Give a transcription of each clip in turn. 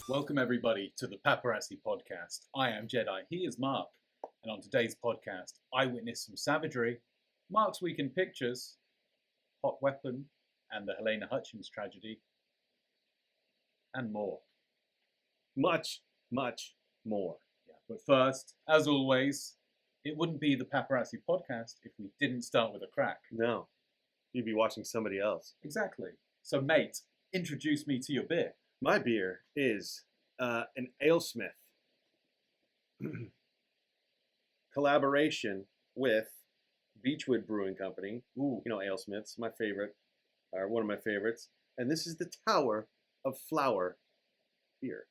Welcome everybody to the Paparazzi Podcast. I am Jedi, he is Mark, and on today's podcast, I witnessed some savagery, Mark's Week in Pictures, Hot Weapon, and the Helena Hutchins tragedy, and more. Much more. Yeah, but first, as always, it wouldn't be the Paparazzi Podcast if we didn't start with a crack. No, you'd be watching somebody else. Exactly. So mate, introduce me to your beer. My beer is an AleSmith collaboration with Beechwood Brewing Company. Ooh. You know AleSmiths, my favorite, or one of my favorites. And this is the Tower of Flower beer.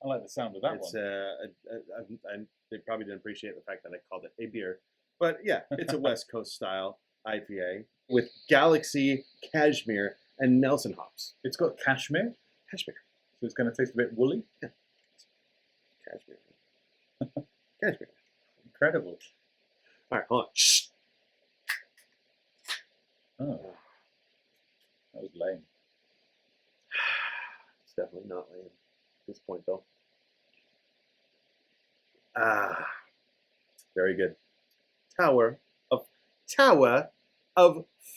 I like the sound of that one. They probably didn't appreciate the fact that I called it a beer. But yeah, it's a West Coast style IPA with Galaxy, Cashmere, and Nelson hops. It's got cashmere? Cashmere. So it's going to taste a bit woolly? Yeah. Cashmere. Cashmere. Incredible. All right, hold on. Shh. Oh. That was lame. It's definitely not lame at this point, though. Very good. Tower of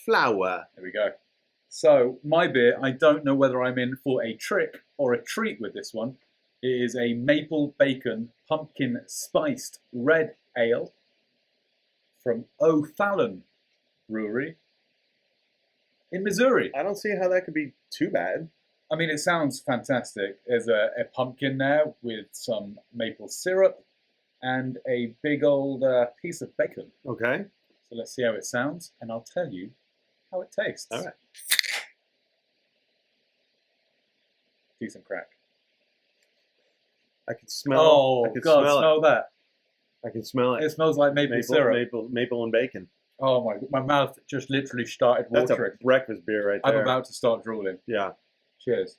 Flower. There we go. So, my beer, I don't know whether I'm in for a trick or a treat with this one. It is a maple bacon pumpkin spiced red ale from O'Fallon Brewery in Missouri. I don't see how that could be too bad. I mean, it sounds fantastic. There's a pumpkin there with some maple syrup and a big old piece of bacon. Okay. So let's see how it sounds, and I'll tell you how it tastes. All right. Decent crack. I can smell. Oh, I can God, smell that. I can smell it. It smells like maple syrup. Maple and bacon. Oh, my mouth just literally started watering. That's a breakfast beer right there. I'm about to start drooling. Yeah. Cheers.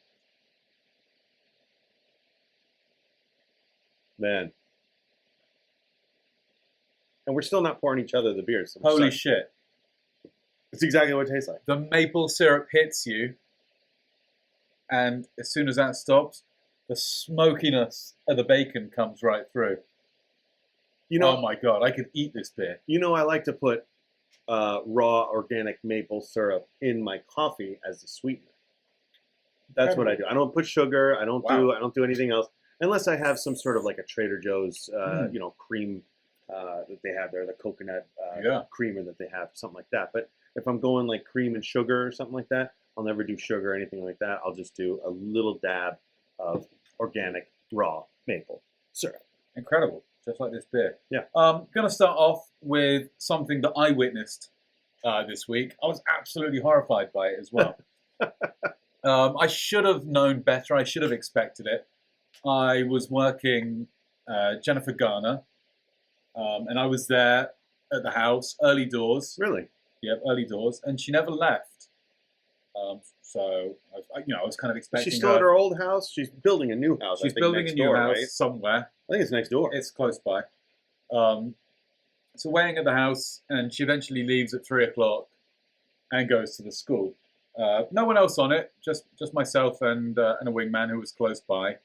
Man. And we're still not pouring each other the beers. So Holy shit. It's exactly what it tastes like. The maple syrup hits you, and as soon as that stops, the smokiness of the bacon comes right through. You know, oh my God, I could eat this beer. You know, I like to put raw organic maple syrup in my coffee as a sweetener. That's what I do. I don't put sugar. I don't do anything else unless I have some sort of like a Trader Joe's, cream that they have there, the coconut creamer that they have, something like that. But if I'm going like cream and sugar or something like that, I'll never do sugar or anything like that. I'll just do a little dab of organic raw maple syrup. Incredible. Just like this beer. Yeah. Going to start off with something that I witnessed this week. I was absolutely horrified by it as well. I should have known better. I should have expected it. I was working Jennifer Garner, and I was there at the house, early doors. Really? Yep, early doors, and she never left. So I was kind of expecting. She's still at her old house. She's building a new house. She's building a new house somewhere. I think it's next door. It's close by. So waiting at the house, and she eventually leaves at 3:00 and goes to the school. No one else on it, just myself and a wingman who was close by.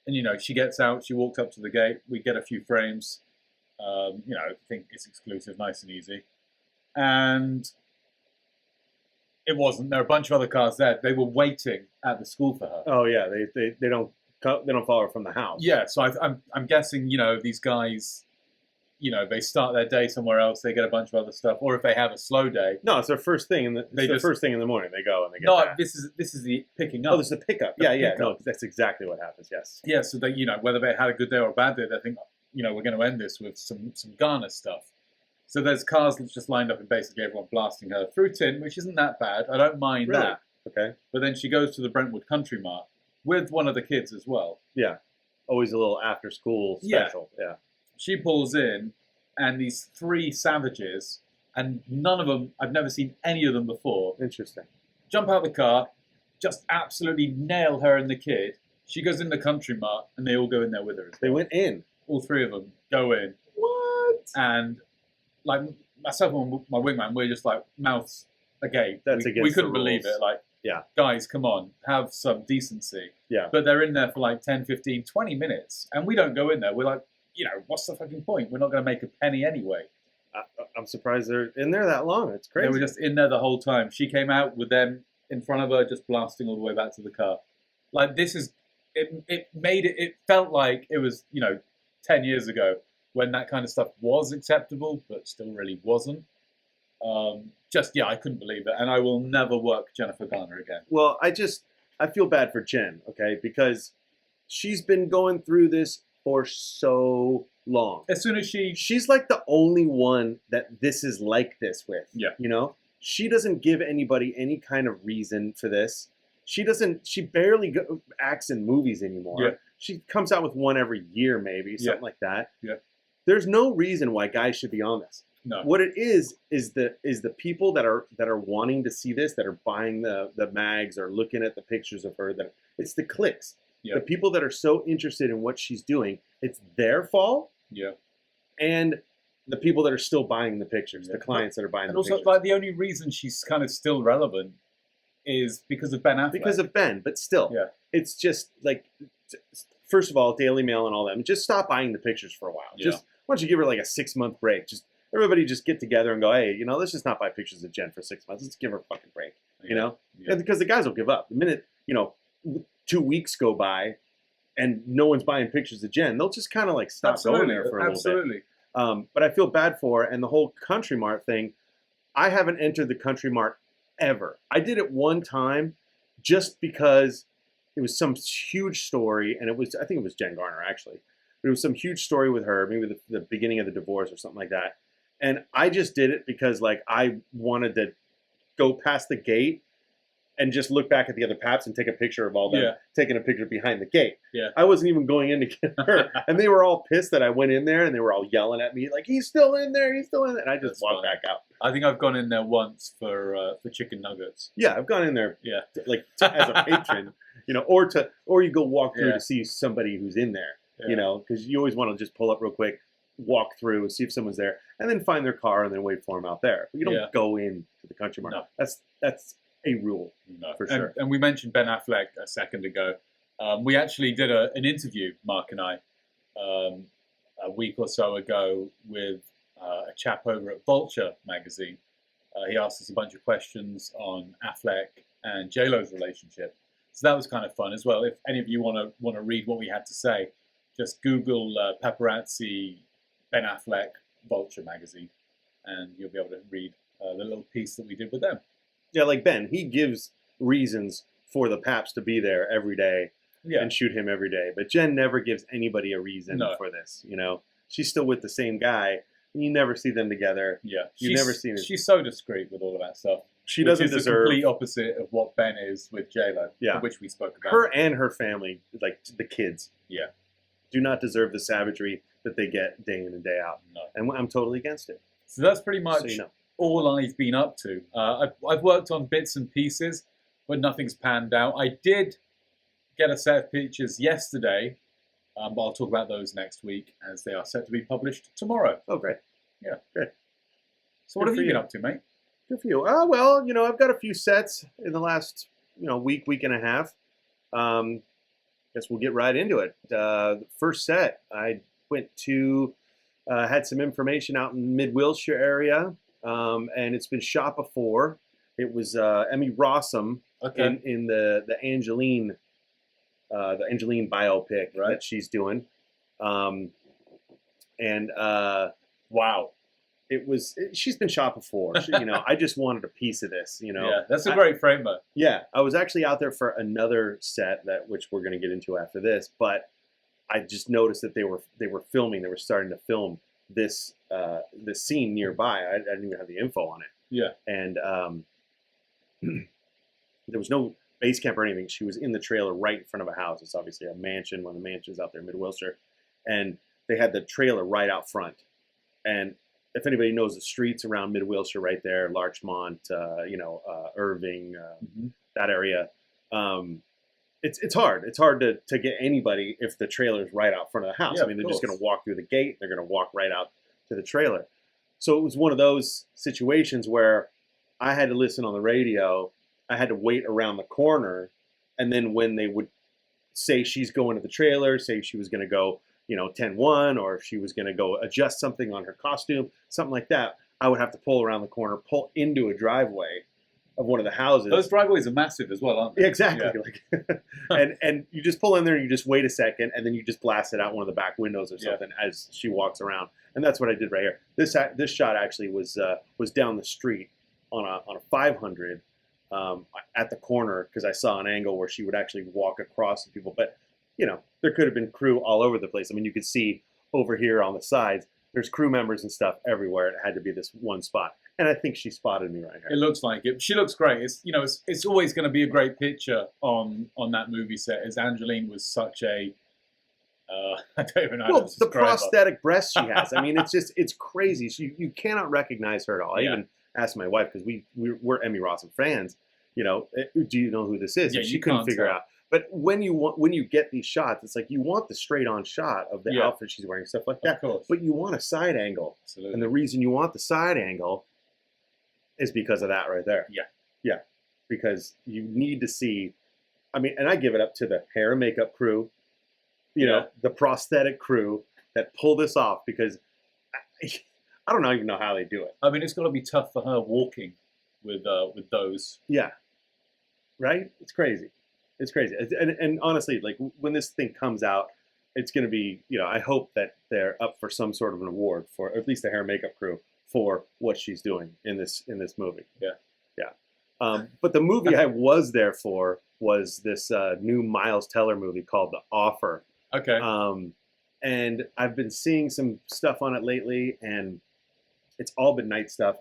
And she gets out, she walks up to the gate. We get a few frames. I think it's exclusive, nice and easy. And it wasn't. There were a bunch of other cars there. They were waiting at the school for her. Oh yeah, they don't follow her from the house. Yeah, so I'm guessing these guys, they start their day somewhere else. They get a bunch of other stuff, or if they have a slow day. No, it's their first thing, first thing in the morning. They go and they get. No, back. this is the picking up. Oh, this is the pickup. Pickup. No, that's exactly what happens. Yes. Yeah, so they whether they had a good day or a bad day, they think we're going to end this with some Garner stuff. So there's cars just lined up and basically everyone blasting her through tin, which isn't that bad. I don't mind that. Okay. But then she goes to the Brentwood Country Mart with one of the kids as well. Yeah. Always a little after school special. Yeah. She pulls in, and these three savages, and none of them, I've never seen any of them before. Interesting. Jump out the car, just absolutely nail her and the kid. She goes in the Country Mart, and they all go in there with her. They went in. All three of them go in. What? And like myself and my wingman, we're just like mouths agape. That's we against couldn't the believe rules. it. Like Yeah. Guys, come on, have some decency. Yeah. But they're in there for like 10, 15, 20 minutes, and we don't go in there. We're like, what's the fucking point? We're not going to make a penny anyway. I'm surprised they're in there that long. It's crazy. They were just in there the whole time. She came out with them in front of her, just blasting all the way back to the car. Like, this is, it felt like it was, 10 years ago when that kind of stuff was acceptable, but still really wasn't. I couldn't believe it. And I will never work Jennifer Garner again. Well, I feel bad for Jen, okay? Because she's been going through this for so long. As soon as she's like the only one that this is like this with. Yeah. She doesn't give anybody any kind of reason for this. She barely acts in movies anymore. Yeah. She comes out with one every year, maybe, something like that. Yeah. There's no reason why guys should be on this. No. What it is the people that are wanting to see this, that are buying the mags or looking at the pictures of her, that it's the clicks. Yeah. The people that are so interested in what she's doing, it's their fault. Yeah. And the people that are still buying the pictures, the clients that are buying the pictures. And also, like, the only reason she's kind of still relevant is because of Ben Affleck. Because of Ben, but still. Yeah. It's just like, first of all, Daily Mail and all that, just stop buying the pictures for a while. Yeah. Why don't you give her like a 6-month break? Everybody just get together and go, hey, let's just not buy pictures of Jen for 6 months. Let's give her a fucking break, Yeah. And because the guys will give up. The minute, 2 weeks go by and no one's buying pictures of Jen, they'll just kind of like stop going there for a little bit. But I feel bad for her. And the whole Country Mart thing, I haven't entered the Country Mart ever. I did it one time just because it was some huge story, and I think it was Jen Garner, actually. But it was some huge story with her, maybe the beginning of the divorce or something like that. And I just did it because, like, I wanted to go past the gate and just look back at the other paps and take a picture of all them taking a picture behind the gate. Yeah. I wasn't even going in to get her. And they were all pissed that I went in there, and they were all yelling at me, like, he's still in there, he's still in there. And I just walked back out. I think I've gone in there once for chicken nuggets. Yeah, I've gone in there as a patron, or you go walk through to see somebody who's in there, because you always want to just pull up real quick, walk through, see if someone's there, and then find their car and then wait for them out there. But you don't go into the Country Mart. No. That's a rule, for sure. And we mentioned Ben Affleck a second ago. We actually did an interview, Mark and I, a week or so ago with a chap over at Vulture magazine. He asked us a bunch of questions on Affleck and J-Lo's relationship. So that was kind of fun as well. If any of you want to read what we had to say, just Google paparazzi Ben Affleck Vulture magazine, and you'll be able to read the little piece that we did with them. Yeah, like Ben, he gives reasons for the paps to be there every day and shoot him every day. But Jen never gives anybody a reason for this. She's still with the same guy. You never see them together. Yeah, you've never seen it. She's so discreet with all of that stuff. She doesn't deserve the complete opposite of what Ben is with J-Lo, which we spoke about. Her and her family, like the kids, do not deserve the savagery that they get day in and day out. No. And I'm totally against it. So that's pretty much all I've been up to. I've worked on bits and pieces, but nothing's panned out. I did get a set of pictures yesterday, but I'll talk about those next week as they are set to be published tomorrow. Oh, great. Yeah. Good. So what have you been up to, mate? Good for you. Well, I've got a few sets in the last, week and a half. Guess we'll get right into it. The first set, I went to, had some information out in Mid-Wilshire area, and it's been shot before. It was Emmy Rossum in the Angeline biopic that she's doing. Wow. She's been shot before. I just wanted a piece of this, Yeah, that's a great frame, though. Yeah, I was actually out there for another set which we're going to get into after this, but I just noticed that they were starting to film this scene nearby. I didn't even have the info on it. Yeah. And there was no base camp or anything. She was in the trailer right in front of a house. It's obviously a mansion, one of the mansions out there in Mid-Wilshire. And they had the trailer right out front. And if anybody knows the streets around Mid-Wilshire right there, Larchmont, Irving, that area, it's hard. It's hard to get anybody if the trailer's right out front of the house. Yeah, they're just going to walk through the gate. They're going to walk right out to the trailer. So it was one of those situations where I had to listen on the radio I had to wait around the corner, and then when they would say she's going to the trailer, say she was going to go, 10-1, or if she was going to go adjust something on her costume, something like that, I would have to pull around the corner, pull into a driveway of one of the houses. Those driveways are massive as well, aren't they? Yeah, exactly. Yeah. And you just pull in there and you just wait a second, and then you just blast it out one of the back windows or something as she walks around. And that's what I did right here. This shot actually was down the street on a 500 at the corner, because I saw an angle where she would actually walk across the people. But there could have been crew all over the place. I mean, you could see over here on the sides, there's crew members and stuff everywhere. It had to be this one spot. And I think she spotted me right here. It looks like it. She looks great. It's always going to be a great picture on that movie set. As Angeline was such a, I don't even know how to the describe prosthetic breast she has. I mean, it's crazy. You cannot recognize her at all. I even asked my wife, because we're Emmy Rossum fans. Do you know who this is? Yeah, and she couldn't figure out. But when you get these shots, it's like you want the straight on shot of the outfit she's wearing, stuff like that. Of course. But you want a side angle. Absolutely. And the reason you want the side angle is because of that right there. Yeah. Yeah. Because you need to see, I mean, and I give it up to the hair and makeup crew, the prosthetic crew that pull this off, because I don't even know how they do it. I mean, it's got to be tough for her walking with those. Yeah. Right? It's crazy. It's crazy. And honestly, like, when this thing comes out, it's going to be, I hope that they're up for some sort of an award for at least the hair and makeup crew for what she's doing in this movie. Yeah. Yeah. But the movie I was there for was this new Miles Teller movie called The Offer. Okay. And I've been seeing some stuff on it lately, and it's all been night stuff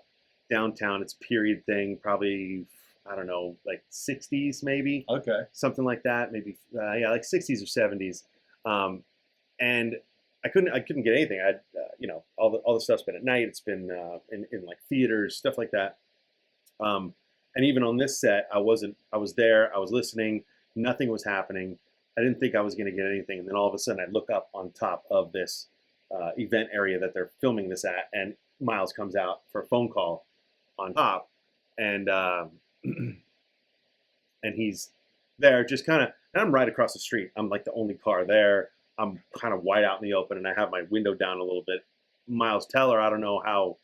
downtown. It's a period thing, probably, I don't know, like 60s maybe. Okay. Something like that, maybe like 60s or 70s. And I couldn't get anything. I all the stuff's been at night. It's been in like theaters, stuff like that. And even on this set, I was there, I was listening, nothing was happening. I didn't think I was going to get anything, and then all of a sudden I look up on top of this event area that they're filming this at, and Miles comes out for a phone call on top, and and he's there just kind of, and I'm right across the street. I'm like the only car there. I'm kind of wide out in the open, and I have my window down a little bit. Miles Teller, I don't know how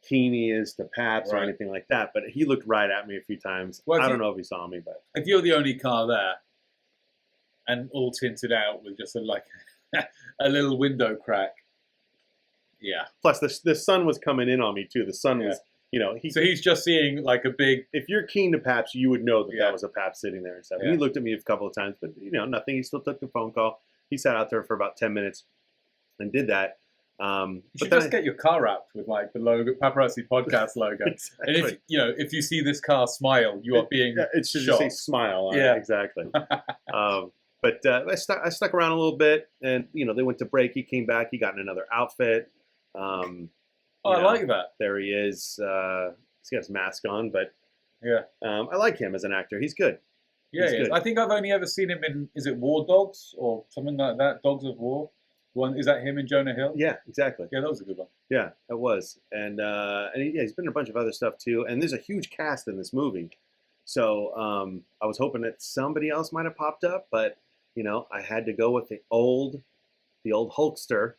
keen he is to Paps or anything like that, but he looked right at me a few times. Well, I don't know if he saw me, but if you're the only car there and all tinted out with just a little window crack, yeah. Plus the sun was coming in on me too. The sun was, so he's just seeing like a big. If you're keen to Paps, you would know that that was a Paps sitting there and stuff. And he looked at me a couple of times, but nothing. He still took the phone call. He sat out there for about 10 minutes and did that. You should just get your car wrapped with like the logo, Paparazzi Podcast logo. Exactly. And if you see this car smile, you are being it should just say smile on it. Exactly. But I stuck around a little bit, and they went to break. He came back. He got in another outfit. I like that. There he is. He's got his mask on, but yeah, I like him as an actor. He's good. Yeah, he is. I think I've only ever seen him in, is it War Dogs or something like that? Dogs of War. Is that him and Jonah Hill? Yeah, exactly. Yeah, that was a good one. Yeah, it was. And he's been in a bunch of other stuff too. And there's a huge cast in this movie. So I was hoping that somebody else might have popped up, but I had to go with the old Hulkster,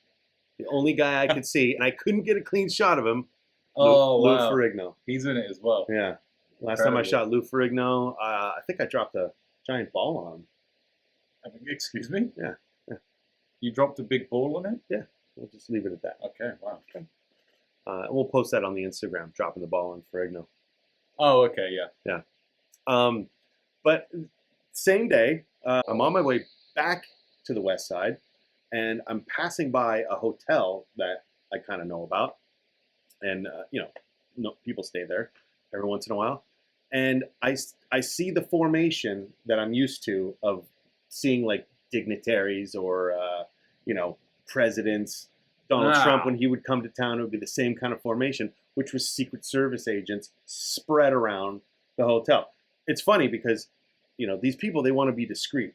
the only guy I could see, and I couldn't get a clean shot of him. Lou Ferrigno. He's in it as well. Yeah. Last time I shot Lou Ferrigno, I think I dropped a giant ball on him. Excuse me? Yeah. You dropped a big ball on it? Yeah. We'll just leave it at that. Okay, wow. Okay. We'll post that on the Instagram, dropping the ball on Ferrigno. Oh, okay, yeah. Yeah. But same day, I'm on my way back to the west side, and I'm passing by a hotel that I kind of know about. And, people stay there every once in a while. And I see the formation that I'm used to of seeing, like, dignitaries or, presidents. Donald Trump, when he would come to town, it would be the same kind of formation, which was Secret Service agents spread around the hotel. It's funny because, these people, they want to be discreet.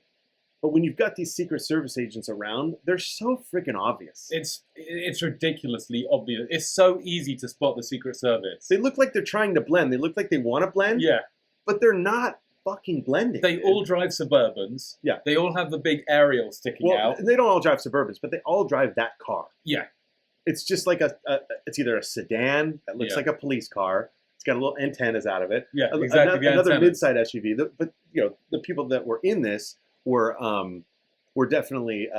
But when you've got these Secret Service agents around, they're so freaking obvious. It's ridiculously obvious. It's so easy to spot the Secret Service. They look like they're trying to blend. They look like they want to blend. Yeah. but they're not fucking blending. They all drive Suburbans. Yeah. They all have the big aerial sticking out. They don't all drive Suburbans, but they all drive that car. Yeah. It's just like it's either a sedan that looks like a police car. It's got a little antennas out of it. Yeah, exactly. Another mid-side SUV. But the people that were in this were definitely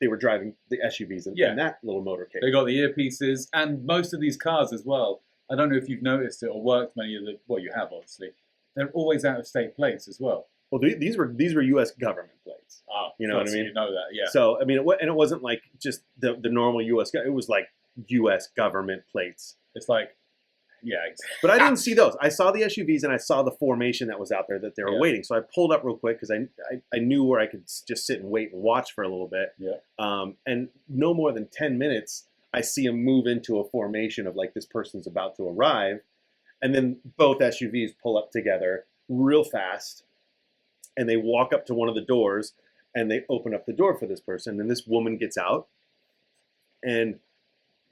they were driving the SUVs in that little motorcade. They got the earpieces, and most of these cars as well. I don't know if you've noticed it or worked many of the. Well, you have obviously. They're always out of state plates as well. Well, these were U.S. government plates. You know what I mean? You know that, yeah. So I mean, it wasn't like just the normal U.S. It was like U.S. government plates. It's like, yeah. Exactly. But I didn't see those. I saw the SUVs and I saw the formation that was out there that they were waiting. So I pulled up real quick because I knew where I could just sit and wait and watch for a little bit. Yeah. And no more than 10 minutes, I see them move into a formation of like this person's about to arrive, and then both SUVs pull up together real fast, and they walk up to one of the doors, and they open up the door for this person, and this woman gets out, and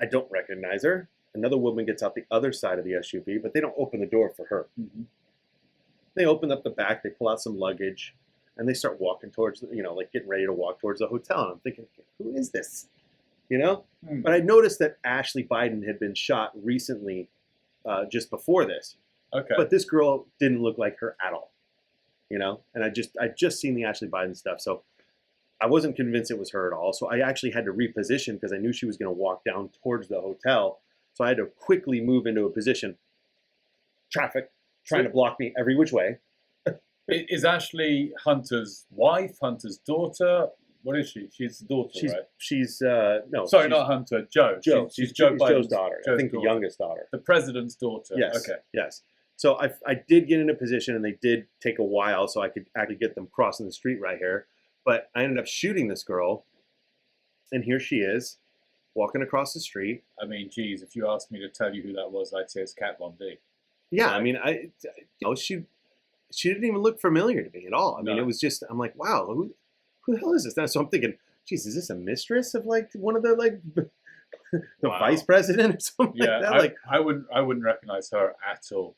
I don't recognize her. Another woman gets out the other side of the SUV, but they don't open the door for her. Mm-hmm. They open up the back, they pull out some luggage, and they start walking towards, like getting ready to walk towards the hotel. And I'm thinking, who is this? But I noticed that Ashley Biden had been shot recently, just before this. Okay. But this girl didn't look like her at all. And I just seen the Ashley Biden stuff, so I wasn't convinced it was her at all. So I actually had to reposition because I knew she was going to walk down towards the hotel. So I had to quickly move into a position. Traffic trying to block me every which way. Is Ashley Hunter's wife, Hunter's daughter? What is she? She's the daughter, right? She's no. Sorry, not Hunter. Joe. She's Joe's daughter. I think the youngest daughter. The president's daughter. Yes. Okay. Yes. So I did get in a position, and they did take a while, so I could actually get them crossing the street right here. But I ended up shooting this girl, and here she is, walking across the street. I mean, geez, if you asked me to tell you who that was, I'd say it's Kat Von D. Yeah, I mean, she didn't even look familiar to me at all. I mean, it was just, I'm like, wow, who the hell is this? Now, so I'm thinking, geez, is this a mistress of like one of the like the vice president or something like that? I wouldn't recognize her at all.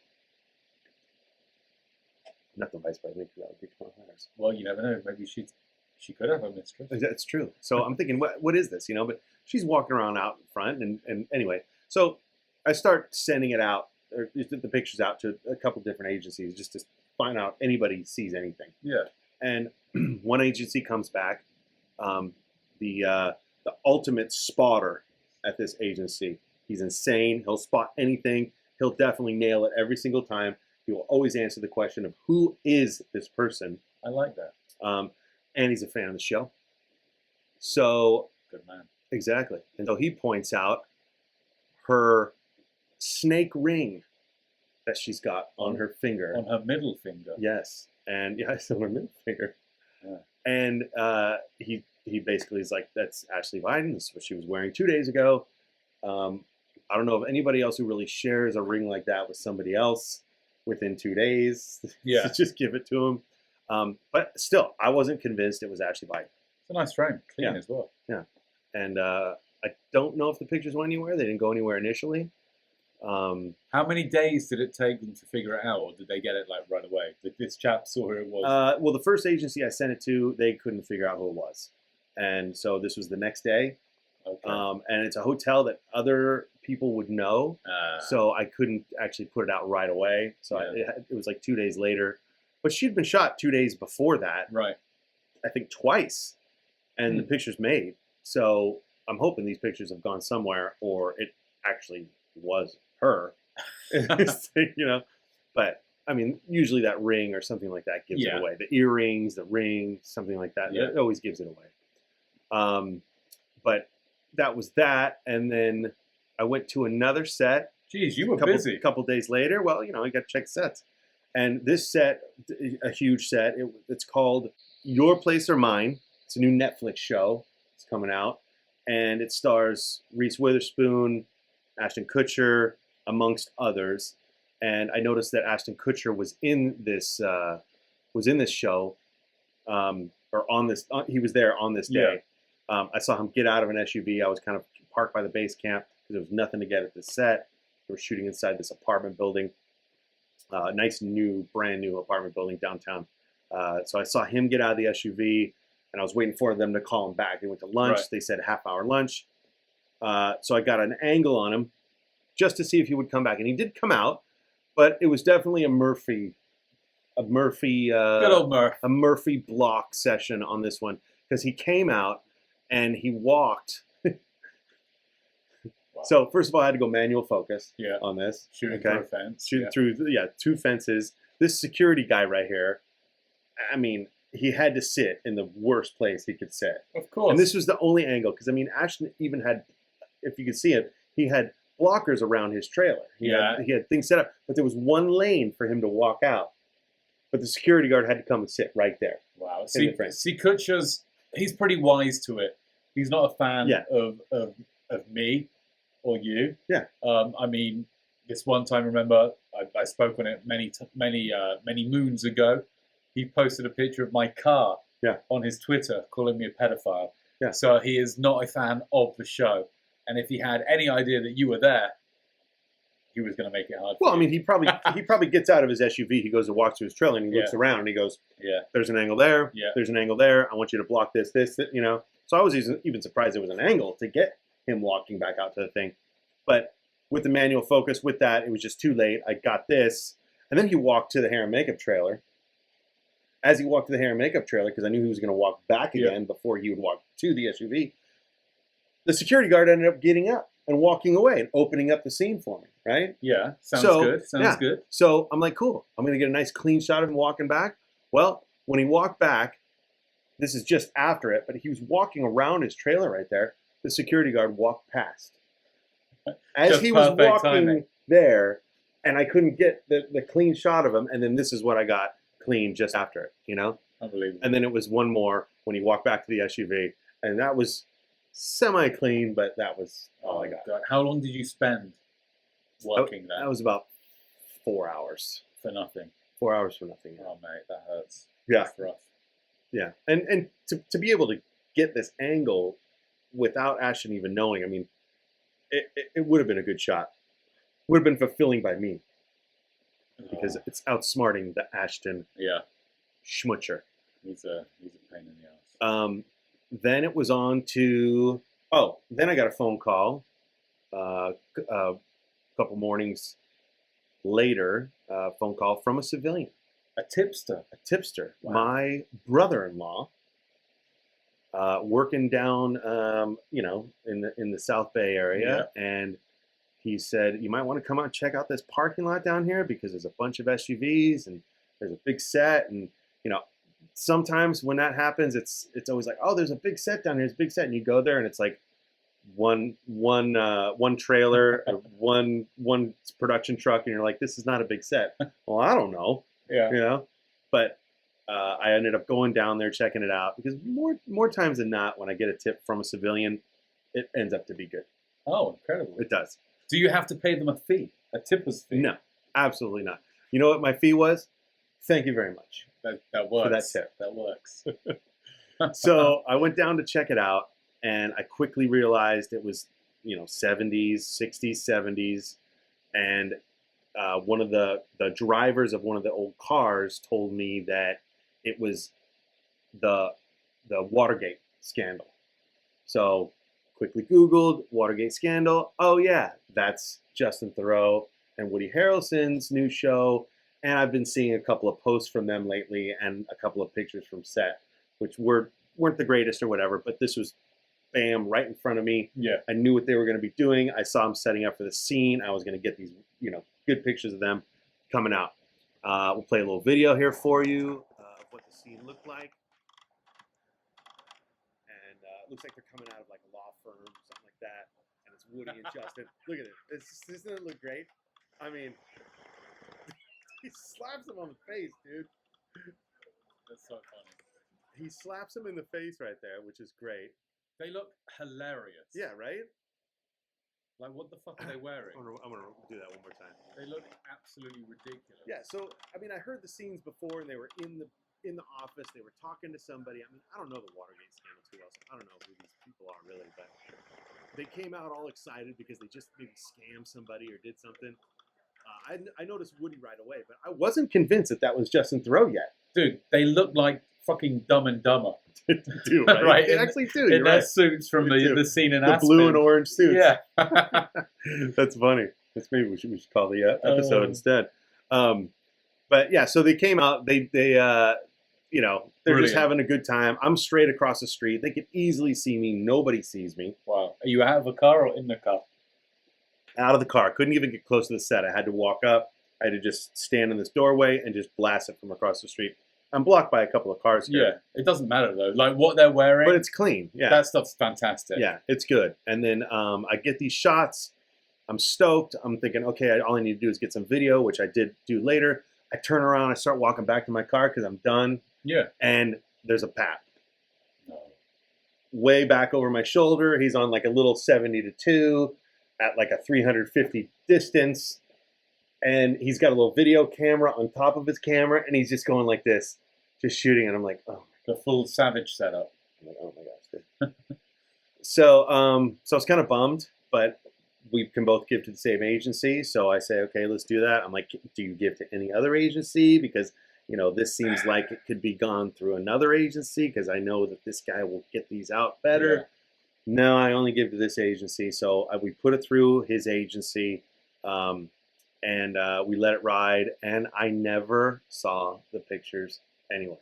Not the vice president, because that would be Kamala Harris. Well, you never know. Maybe she could have a mistress. That's true. So I'm thinking, what is this? But she's walking around out in front, and anyway, so I start sending it out, or the pictures out to a couple different agencies just to find out if anybody sees anything. Yeah. And one agency comes back, the ultimate spotter at this agency. He's insane. He'll spot anything. He'll definitely nail it every single time. He will always answer the question of who is this person. I like that. And he's a fan of the show. So good man. Exactly. And so he points out her snake ring that she's got on her finger. On her middle finger. Yes. And yes, on her middle finger. Yeah. And he basically is like, that's Ashley Biden. This is what she was wearing 2 days ago. I don't know of anybody else who really shares a ring like that with somebody else within 2 days. Yeah. Just give it to him. But still, I wasn't convinced it was Ashley Biden. It's a nice frame. Clean as well. Yeah. And I don't know if the pictures went anywhere. They didn't go anywhere initially. How many days did it take them to figure it out, or did they get it like right away? Did this chap saw who it was? Well, the first agency I sent it to, they couldn't figure out who it was. And so this was the next day. Okay. And it's a hotel that other people would know. So I couldn't actually put it out right away. So it was like 2 days later. But she'd been shot 2 days before that. Right. I think twice. And the picture's made. So I'm hoping these pictures have gone somewhere, or it actually was her. But I mean, usually that ring or something like that gives it away. The earrings, the ring, something like that. It always gives it away. But that was that. And then I went to another set. Geez, you were busy. busy. A couple days later. Well, I got to check sets. And this set, a huge set, it's called Your Place or Mine. It's a new Netflix show. It's coming out. And it stars Reese Witherspoon, Ashton Kutcher, amongst others. And I noticed that Ashton Kutcher was in this show, or on this. He was there on this day. Yeah. I saw him get out of an SUV. I was kind of parked by the base camp because there was nothing to get at the set. They were shooting inside this apartment building. Nice new, brand new apartment building downtown. So I saw him get out of the SUV, and I was waiting for them to call him back. They went to lunch. Right. They said half-hour lunch. So I got an angle on him just to see if he would come back, and he did come out, but it was definitely Good old Murph. a Murphy block session on this one, because he came out and he walked. Wow. So first of all, I had to go manual focus Yeah. on this. Shooting through a fence. Shooting Yeah. through, 2 fences. This security guy right here, I mean, he had to sit in the worst place he could sit. Of course. And this was the only angle, because, I mean, Ashton even had, if you could see it, he had blockers around his trailer. He had things set up, but there was one lane for him to walk out. But the security guard had to come and sit right there. Wow. See, Kutcher's, he's pretty wise to it. He's not a fan of me or you. Yeah. I mean, this one time, remember, I spoke on it many moons ago. He posted a picture of my car on his Twitter, calling me a pedophile. Yeah. So he is not a fan of the show. And if he had any idea that you were there, he was going to make it hard. Well, I mean, he probably gets out of his SUV. He goes to walk to his trailer, and he looks around, and he goes, "There's an angle there. Yeah. There's an angle there. I want you to block this, you know." So I was even surprised there was an angle to get him walking back out to the thing. But with the manual focus, with that, it was just too late. I got this, and then he walked to the hair and makeup trailer. As he walked to the hair and makeup trailer, because I knew he was going to walk back again before he would walk to the SUV, the security guard ended up getting up and walking away and opening up the scene for me, right? Yeah, sounds good. So I'm like, cool. I'm going to get a nice clean shot of him walking back. Well, when he walked back, this is just after it, but he was walking around his trailer right there. The security guard walked past. As he was walking there, and I couldn't get the clean shot of him, and then this is what I got clean just after it, you know? Unbelievable. And then it was one more when he walked back to the SUV, and that was semi-clean, but that was all I got. God. How long did you spend working there? That was about 4 hours. For nothing. 4 hours for nothing. Oh, mate, that hurts. Yeah. That's rough. Yeah. And to be able to get this angle without Ashton even knowing, I mean, it would have been a good shot. Would have been fulfilling by me. Because it's outsmarting the Ashton schmutcher. He's a pain in the ass. Then it was on to, then I got a phone call a couple mornings later, phone call from a civilian. A tipster. A tipster. Wow. My brother-in-law, working down, in the South Bay area, and he said, "You might want to come out and check out this parking lot down here because there's a bunch of SUVs and there's a big set." And sometimes when that happens, it's always like, "Oh, there's a big set down here. There's a big set," and you go there and it's like one trailer, one production truck, and you're like, "This is not a big set." Well, I don't know. Yeah. But I ended up going down there, checking it out, because more times than not, when I get a tip from a civilian, it ends up to be good. Oh, incredible. It does. Do you have to pay them a fee? A tipper's fee? No, absolutely not. You know what my fee was? Thank you very much. That works. For that tip. That works. So I went down to check it out, and I quickly realized it was, 70s, 60s, 70s, and one of the drivers of one of the old cars told me that it was the Watergate scandal. So quickly Googled Watergate scandal. Oh yeah, that's Justin Theroux and Woody Harrelson's new show. And I've been seeing a couple of posts from them lately and a couple of pictures from set, which weren't the greatest or whatever, but this was, bam, right in front of me. Yeah. I knew what they were going to be doing. I saw them setting up for the scene. I was going to get these, good pictures of them coming out. We'll play a little video here for you of what the scene looked like. And it looks like they're coming out of like a law firm or something like that. And it's Woody and Justin. Look at it. Doesn't it look great? I mean, he slaps him on the face, dude. That's so funny. He slaps him in the face right there, which is great. They look hilarious. Yeah, right? Like, what the fuck are they wearing? I'm gonna do that one more time. They look absolutely ridiculous. Yeah, so I mean, I heard the scenes before, and they were in the office. They were talking to somebody. I mean, I don't know the Watergate scandal too well, so I don't know who these people are really, but they came out all excited because they just maybe scammed somebody or did something. I noticed Woody right away, but I wasn't convinced that was Justin Theroux yet. Dude, they look like fucking Dumb and Dumber. They do, right? Right, They in- actually do. In You're their right. suits from They do. the scene in The Aspen. blue and orange suits. Yeah. That's funny. That's maybe we should call the episode instead. But yeah, so they came out. They you know, they're just Brilliant. having a good time. I'm straight across the street. They could easily see me. Nobody sees me. Wow. Are you out of the car or in the car? Out of the car. Couldn't even get close to the set. I had to walk up. I had to just stand in this doorway and just blast it from across the street. I'm blocked by a couple of cars here. Yeah. It doesn't matter though. Like what they're wearing. But it's clean. Yeah. That stuff's fantastic. Yeah, it's good. And then I get these shots. I'm stoked. I'm thinking, okay, all I need to do is get some video, which I did do later. I turn around. I start walking back to my car because I'm done. Yeah. And there's a Pap. No. Way back over my shoulder. He's on like a little 70-2 at like a 350 distance. And he's got a little video camera on top of his camera. And he's just going like this, just shooting. And I'm like, oh. The full Savage setup. I'm like, oh my gosh. So I was kind of bummed, but we can both give to the same agency. So I say, okay, let's do that. I'm like, do you give to any other agency? Because, you know, this seems like it could be gone through another agency because I know that this guy will get these out better. Yeah. No, I only give to this agency. So we put it through his agency and we let it ride. And I never saw the pictures anywhere.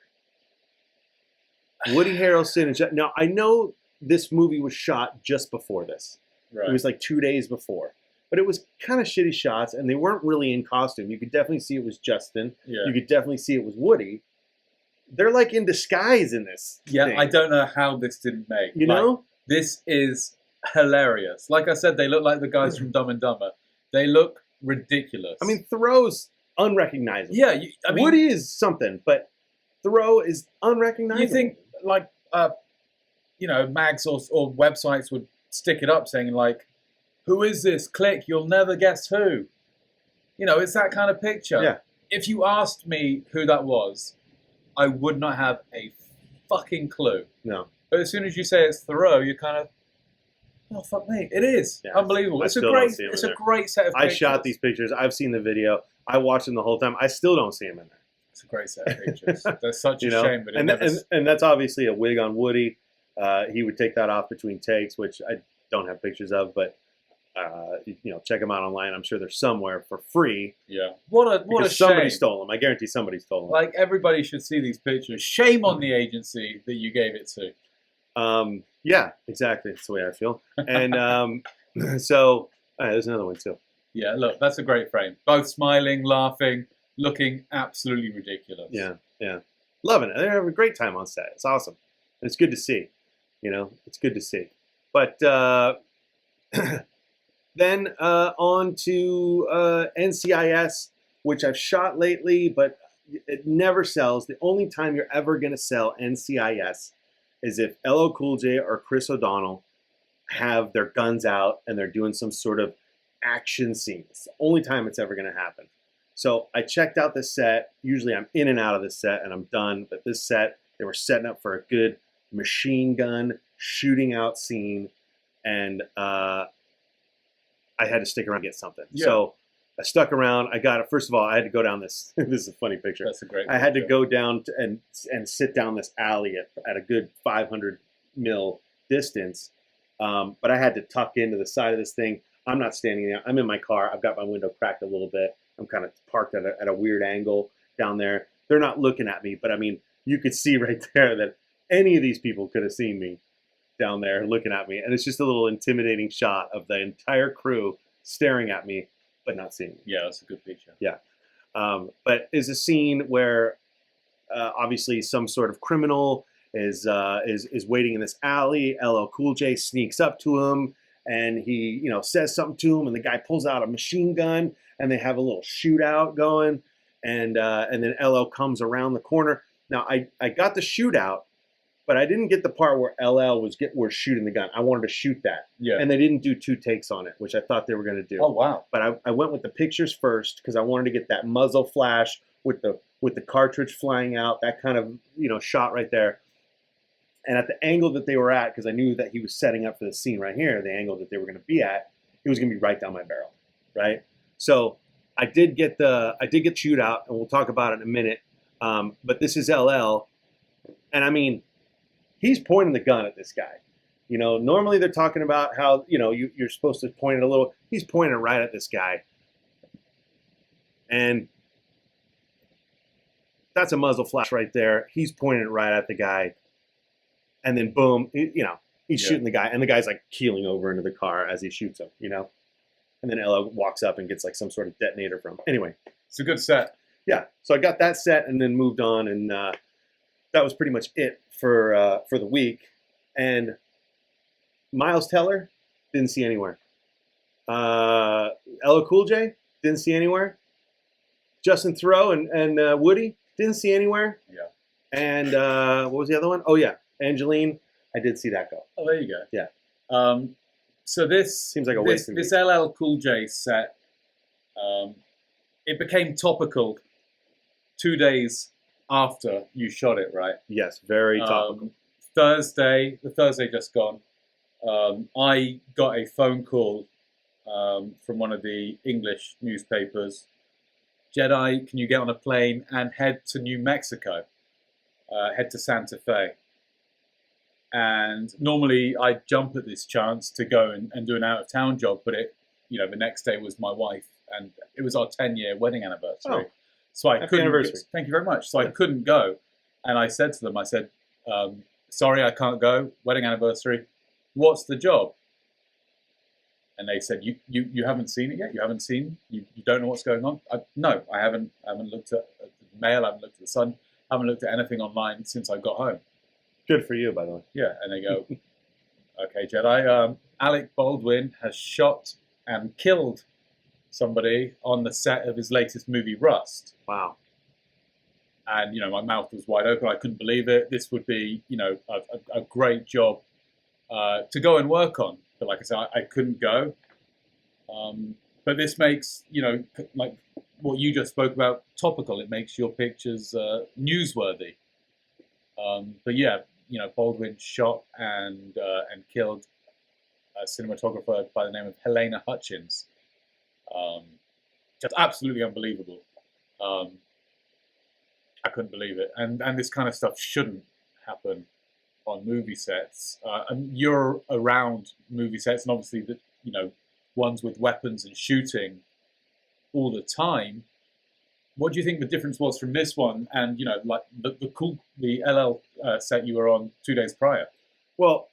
Woody Harrelson. Now, I know this movie was shot just before this. Right. It was like 2 days before. But it was kind of shitty shots, and they weren't really in costume. You could definitely see it was Justin. Yeah. You could definitely see it was Woody. They're like in disguise in this Yeah, thing. I don't know how this didn't make. You Like, know? this is hilarious. Like I said, they look like the guys from Dumb and Dumber. They look ridiculous. I mean, Theroux's unrecognizable. yeah, I mean, Woody is something, but Theroux is unrecognizable. you think like you know, mags or websites would stick it up saying like, "Who is this? Click, you'll never guess who." You know, it's that kind of picture. Yeah. If you asked me who that was, I would not have a fucking clue. No. But as soon as you say it's Thoreau, you're kind of, oh fuck me, it is unbelievable. I It's a still great, don't see him it's in a there. great set of I pictures. shot these pictures. I've seen the video. I watched them the whole time. I still don't see him in there. It's a great set of pictures. There's such a You know? shame, but it and, never. and that's obviously a wig on Woody. He would take that off between takes, which I don't have pictures of, but you know, check them out online. I'm sure they're somewhere for free. Yeah. What a Because shame. somebody stole them. I guarantee somebody stole them. Like everybody should see these pictures. Shame on the agency that you gave it to. Yeah, exactly. That's the way I feel. And so there's another one too. Yeah, look, that's a great frame. Both smiling, laughing, looking absolutely ridiculous. Yeah, yeah. Loving it. They're having a great time on set. It's awesome. And it's good to see. You know, it's good to see. But then on to NCIS, which I've shot lately, but it never sells. The only time you're ever going to sell NCIS is if LL Cool J or Chris O'Donnell have their guns out and they're doing some sort of action scene. It's the only time it's ever going to happen. So I checked out this set. Usually I'm in and out of the set and I'm done. But this set, they were setting up for a good machine gun shooting out scene. And I had to stick around and get something. Yeah. So I stuck around. I got it. First of all, I had to go down this. This is a funny picture. That's a great I had to picture. go down and sit down this alley at a good 500 mil distance. But I had to tuck into the side of this thing. I'm not standing there. I'm in my car. I've got my window cracked a little bit. I'm kind of parked at a weird angle down there. They're not looking at me, but I mean, you could see right there that any of these people could have seen me down there looking at me. And it's just a little intimidating shot of the entire crew staring at me, but not seeing me. Yeah, that's a good picture. Yeah. But it's a scene where obviously some sort of criminal is waiting in this alley. LL Cool J sneaks up to him and he, you know, says something to him, and the guy pulls out a machine gun and they have a little shootout going, and then LL comes around the corner. Now I got the shootout, but I didn't get the part where LL was shooting the gun. I wanted to shoot that. Yeah. And they didn't do 2 takes on it, which I thought they were going to do. Oh wow. But I went with the pictures first because I wanted to get that muzzle flash with the cartridge flying out, that kind of, you know, shot right there. And at the angle that they were at, because I knew that he was setting up for the scene right here, the angle that they were going to be at, he was going to be right down my barrel, right? So I did get shootout, and we'll talk about it in a minute. But this is LL, and I mean, he's pointing the gun at this guy. You know, normally they're talking about how, you know, you're supposed to point it a little. He's pointing right at this guy. And that's a muzzle flash right there. He's pointing it right at the guy. And then boom, he's shooting the guy. And the guy's like keeling over into the car as he shoots him, you know. And then LL walks up and gets like some sort of detonator from him. Anyway. It's a good set. Yeah. So I got that set and then moved on. And that was pretty much it for the week. And Miles Teller, didn't see anywhere. LL Cool J, didn't see anywhere. Justin Theroux and Woody, didn't see anywhere. Yeah. And what was the other one? Oh, yeah. Angeline, I did see that go. Oh, there you go. Yeah. So this seems like a waste. This LL Cool J set, it became topical 2 days after you shot it, right? Yes, very topical. The Thursday just gone, I got a phone call from one of the English newspapers. Jedi, can you get on a plane and head to New Mexico? Head to Santa Fe. And normally I jump at this chance to go and do an out-of-town job, but the next day was my wife, and it was our 10-year wedding anniversary. Oh, so I happy couldn't. anniversary. Thank you very much. So I couldn't go, and I said to them, sorry, I can't go. Wedding anniversary. What's the job? And they said, you haven't seen it yet? You haven't seen? You don't know what's going on? No, I haven't looked at the mail. I haven't looked at the Sun. I haven't looked at anything online since I got home. Good for you, by the way. Yeah, and they go, okay, Jedi, Alec Baldwin has shot and killed somebody on the set of his latest movie, Rust. Wow. And, my mouth was wide open. I couldn't believe it. This would be, a great job to go and work on. But like I said, I couldn't go. But this makes, like what you just spoke about, topical. It makes your pictures newsworthy. But yeah, Baldwin shot and killed a cinematographer by the name of Helena Hutchins. Just absolutely unbelievable. I couldn't believe it. And this kind of stuff shouldn't happen on movie sets. And you're around movie sets, and obviously ones with weapons and shooting all the time. What do you think the difference was from this one and like the LL set you were on 2 days prior? Well,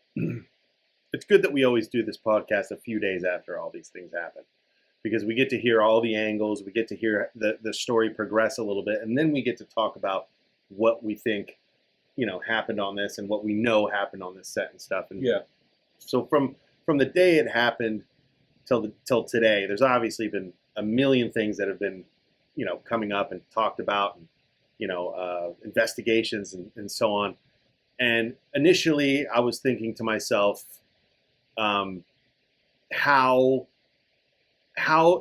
it's good that we always do this podcast a few days after all these things happen, because we get to hear all the angles, we get to hear the story progress a little bit, and then we get to talk about what we think happened on this and what we know happened on this set and stuff. And yeah. So from the day it happened till today, there's obviously been a million things that have been coming up and talked about, and investigations and so on. And initially, I was thinking to myself, how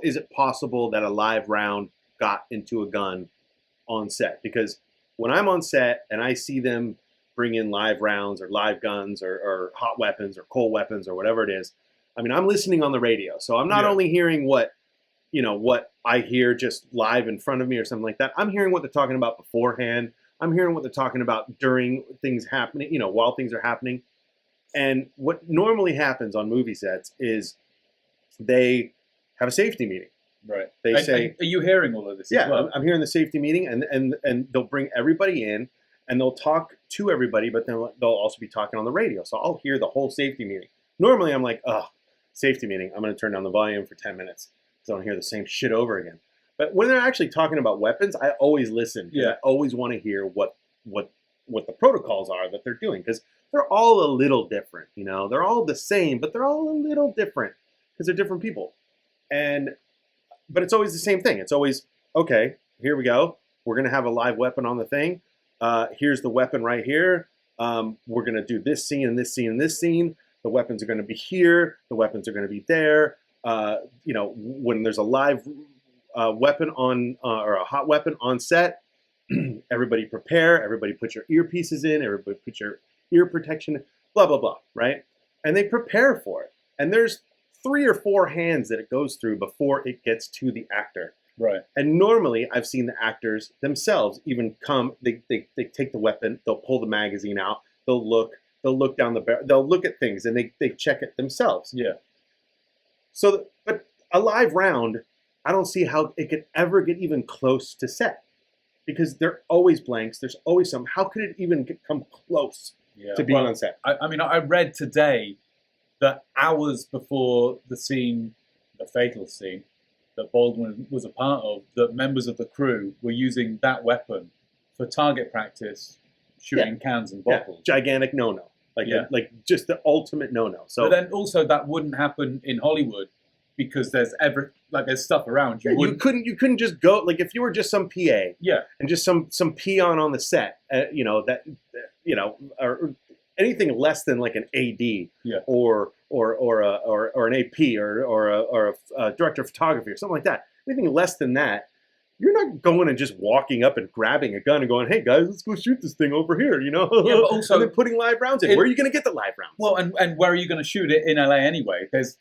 is it possible that a live round got into a gun on set? Because when I'm on set and I see them bring in live rounds or live guns or hot weapons or cold weapons or whatever it is, I mean, I'm listening on the radio, so I'm not only hearing what I hear just live in front of me or something like that. I'm hearing what they're talking about beforehand. I'm hearing what they're talking about during things happening, while things are happening. And what normally happens on movie sets is they have a safety meeting. Right. They say, are you hearing all of this? Yeah, as well? I'm hearing the safety meeting, and they'll bring everybody in, and they'll talk to everybody, but then they'll also be talking on the radio. So I'll hear the whole safety meeting. Normally, I'm like, oh, safety meeting. I'm going to turn down the volume for 10 minutes. So I don't hear the same shit over again. But when they're actually talking about weapons, I always listen. Yeah. I always want to hear what the protocols are that they're doing, because they're all a little different. They're all the same, but they're all a little different because they're different people. But it's always the same thing. It's always, okay, here we go. We're going to have a live weapon on the thing. Here's the weapon right here. We're going to do this scene and this scene and this scene. The weapons are going to be here. The weapons are going to be there. When there's a live weapon on or a hot weapon on set, everybody prepare. Everybody put your earpieces in. Everybody put your ear protection. Blah blah blah. Right? And they prepare for it. And there's 3 or 4 hands that it goes through before it gets to the actor. Right. And normally, I've seen the actors themselves even come. They take the weapon. They'll pull the magazine out. They'll look down the barrel. They'll look at things and they check it themselves. Yeah. So, but a live round, I don't see how it could ever get even close to set, because there are always blanks. There's always some. How could it even come close to being on set? I mean, I read today that hours before the scene, the fatal scene, that Baldwin was a part of, that members of the crew were using that weapon for target practice, shooting cans and bottles. Gigantic no-no. Like just the ultimate no-no. So, but then also that wouldn't happen in Hollywood because there's there's stuff around. You couldn't just go, like, if you were just some PA, and just some peon on the set, or anything less than like an AD, or an AP, or a director of photography or something like that. Anything less than that, you're not going and just walking up and grabbing a gun and going, "Hey guys, let's go shoot this thing over here," Yeah, but also and then putting live rounds in. Where are you going to get the live rounds? Well, and where are you going to shoot it in LA anyway? There's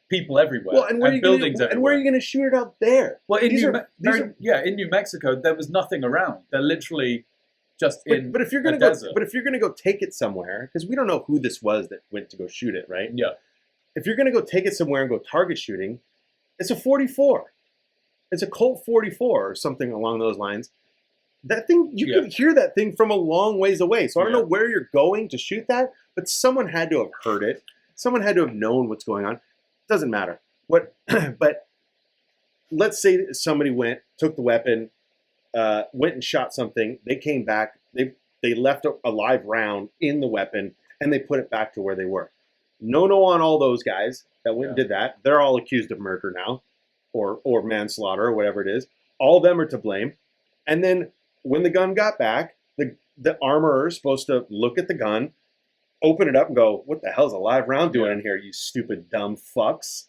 people everywhere. Well, and buildings everywhere. And where are you going to shoot it out there? Well, in New Mexico, there was nothing around. They're literally just in But if you're going to go take it somewhere, because we don't know who this was that went to go shoot it, right? Yeah. If you're going to go take it somewhere and go target shooting, it's a 44. It's a Colt 44 or something along those lines. That thing, you could hear that thing from a long ways away. So I don't know where you're going to shoot that, but someone had to have heard it. Someone had to have known what's going on. Doesn't matter. But let's say somebody took the weapon, went and shot something. They came back. They left a live round in the weapon, and they put it back to where they were. No on all those guys that went and did that. They're all accused of murder now, or manslaughter, or whatever it is. All of them are to blame. And then when the gun got back, the armorer is supposed to look at the gun, open it up, and go, "What the hell's a live round doing in here, you stupid dumb fucks?"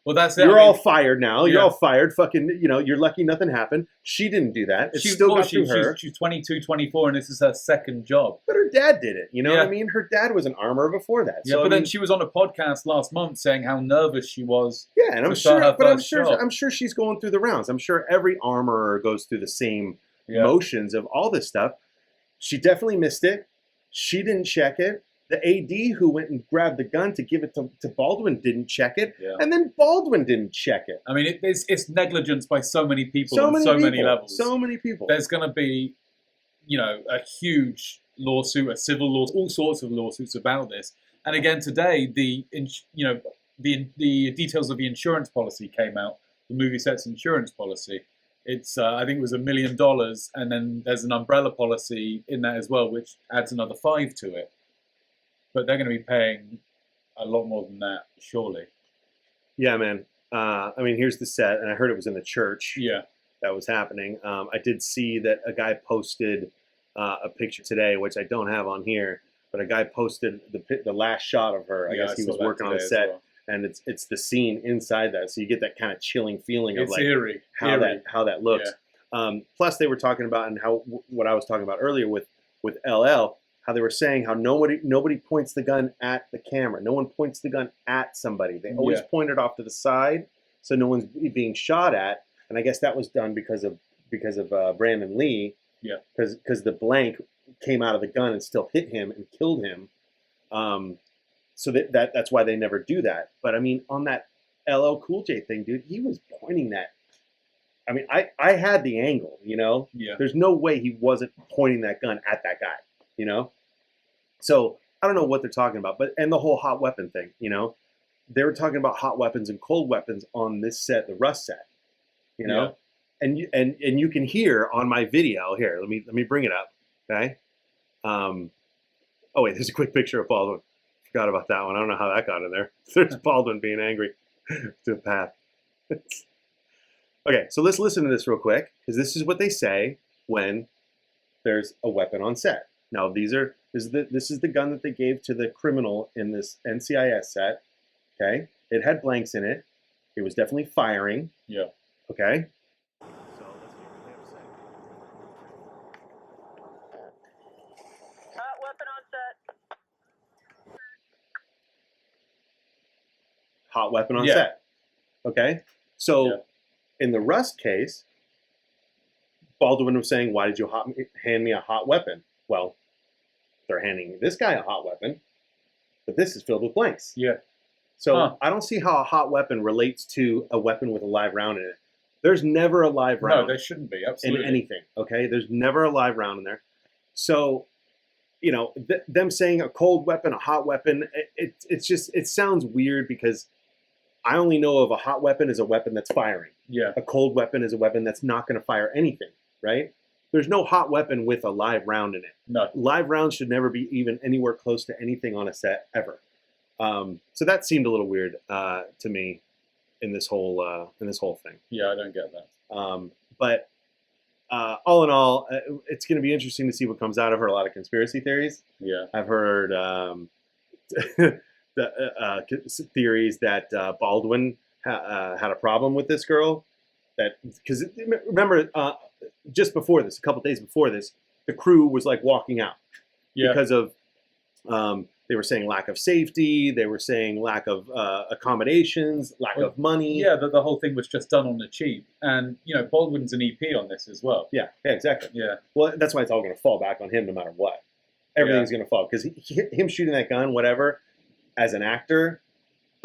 Well, that's it. You're all fired now. You're all fired. Fucking, you're lucky nothing happened. She didn't do that. It's still got through her. She's 22, 24, and this is her second job. But her dad did it. You know what I mean? Her dad was an armorer before that. Yeah, so, then she was on a podcast last month saying how nervous she was. Yeah, and I'm sure she's going through the rounds. I'm sure every armorer goes through the same motions of all this stuff. She definitely missed it. She didn't check it. The AD who went and grabbed the gun to give it to Baldwin didn't check it, and then Baldwin didn't check it. I mean, it's negligence by so many people on so many levels. So many people. There's going to be, a huge lawsuit, a civil lawsuit, all sorts of lawsuits about this. And again, today, the details of the insurance policy came out, the movie set's insurance policy. It's I think it was $1 million, and then there's an umbrella policy in that as well, which adds another 5 to it. But they're going to be paying a lot more than that, surely. Yeah, man. I mean, here's the set, and I heard it was in the church. Yeah, that was happening. I did see that a guy posted a picture today, which I don't have on here, but a guy posted the last shot of her. I guess he was working on the set, and it's the scene inside that, so you get that kind of chilling feeling of like eerie. how that looks. Yeah. Plus, they were talking about, and what I was talking about earlier with LL. How they were saying how nobody points the gun at the camera. No one points the gun at somebody. They always point it off to the side, so no one's being shot at. And I guess that was done because of Brandon Lee. Yeah. Because the blank came out of the gun and still hit him and killed him. So that's why they never do that. But I mean, on that LL Cool J thing, dude, he was pointing that. I mean, I had the angle. Yeah. There's no way he wasn't pointing that gun at that guy. So I don't know what they're talking about, and the whole hot weapon thing, they were talking about hot weapons and cold weapons on this set, the Rust set, and you can hear on my video here. Let me bring it up, okay? Oh wait, there's a quick picture of Baldwin. Forgot about that one. I don't know how that got in there. There's Baldwin being angry to Pat. Okay, so let's listen to this real quick, because this is what they say when there's a weapon on set. Now, this is the gun that they gave to the criminal in this NCIS set. Okay, it had blanks in it. It was definitely firing. Yeah. Okay. So let's hear what they have to say. Hot weapon on set. Hot weapon on set. Okay, so in the Rust case, Baldwin was saying, "Why did you hand me a hot weapon?" Well, they're handing this guy a hot weapon, but this is filled with blanks. Yeah. So I don't see how a hot weapon relates to a weapon with a live round in it. There's never a live round. No, there shouldn't be. In Absolutely. anything. Okay, there's never a live round in there. So, you know, them saying a cold weapon, a hot weapon, it sounds weird because I only know of a hot weapon as a weapon that's firing. Yeah. A cold weapon is a weapon that's not going to fire anything, right? There's no hot weapon with a live round in it. No. Live rounds should never be even anywhere close to anything on a set ever. So that seemed a little weird to me in this whole thing. Yeah, I don't get that. But all in all, it's going to be interesting to see what comes out of her. A lot of conspiracy theories. Yeah. I've heard the theories that Baldwin had a problem with this girl. That because remember, just before this, a couple days before this, the crew was like walking out because of they were saying lack of safety. They were saying lack of accommodations, lack of money. Yeah, the whole thing was just done on the cheap. And, you know, Baldwin's an EP on this as well. Yeah, exactly. Yeah. Well, that's why it's all going to fall back on him no matter what. Everything's going to fall. Because him shooting that gun, whatever, as an actor,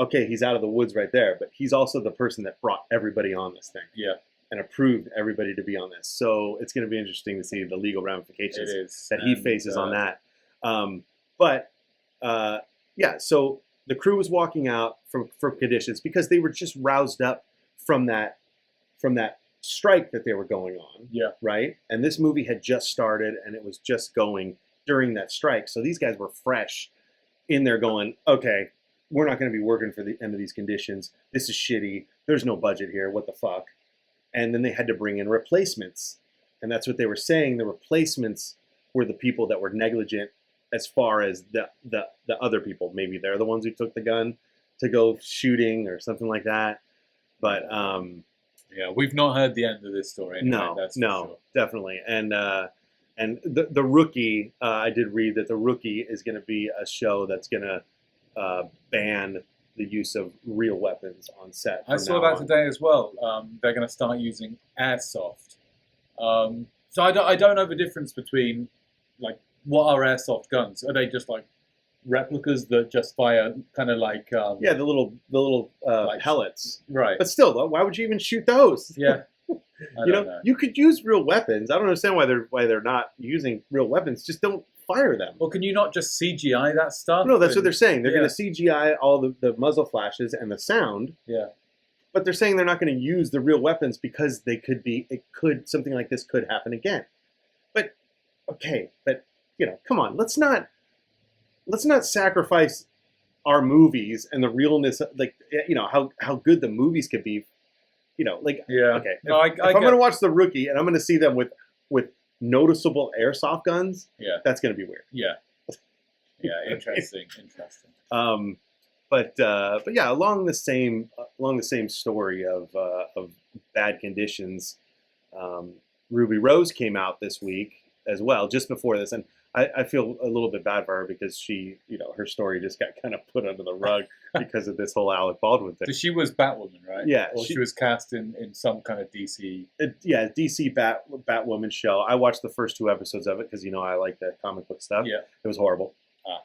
okay, he's out of the woods right there. But he's also the person that brought everybody on this thing. Yeah. And approved everybody to be on this. So it's going to be interesting to see the legal ramifications that he faces on that. So the crew was walking out from conditions because they were just roused up from that strike that they were going on. Yeah. Right? And this movie had just started and it was just going during that strike. So these guys were fresh in there going, okay, we're not going to be working for the end of these conditions. This is shitty. There's no budget here. What the fuck? And then they had to bring in replacements. And that's what they were saying. The replacements were the people that were negligent as far as the other people. Maybe they're the ones who took the gun to go shooting or something like that. But yeah, we've not heard the end of this story. Anyway, no, sure. Definitely. And the Rookie, I did read that the Rookie is going to be a show that's going to ban the use of real weapons on set. I saw that today as well. They're going to start using airsoft. So I don't know the difference between, like, what are airsoft guns? Are they just like replicas that just fire kind of like the little like pellets, right? But still, though, why would you even shoot those? Yeah, you know, you could use real weapons. I don't understand why they're not using real weapons. Just don't fire them. Well, can you not just CGI that stuff? No, that's what they're saying. They're going to CGI all the muzzle flashes and the sound. Yeah. But they're saying they're not going to use the real weapons because something like this could happen again. But okay, you know, come on, let's not sacrifice our movies and the realness, like, you know, how good the movies could be, you know, like, okay, no, if I'm going to watch The Rookie and I'm going to see them with noticeable airsoft guns, that's going to be weird. Yeah, interesting. But yeah, along the same story of bad conditions, Ruby Rose came out this week as well, just before this, and I feel a little bit bad for her because she, you know, her story just got kind of put under the rug because of this whole Alec Baldwin thing. So she was Batwoman, right? Yeah. Or she was cast in some kind of DC. DC Batwoman show. I watched the first 2 episodes of it because, you know, I like that comic book stuff. Yeah. It was horrible.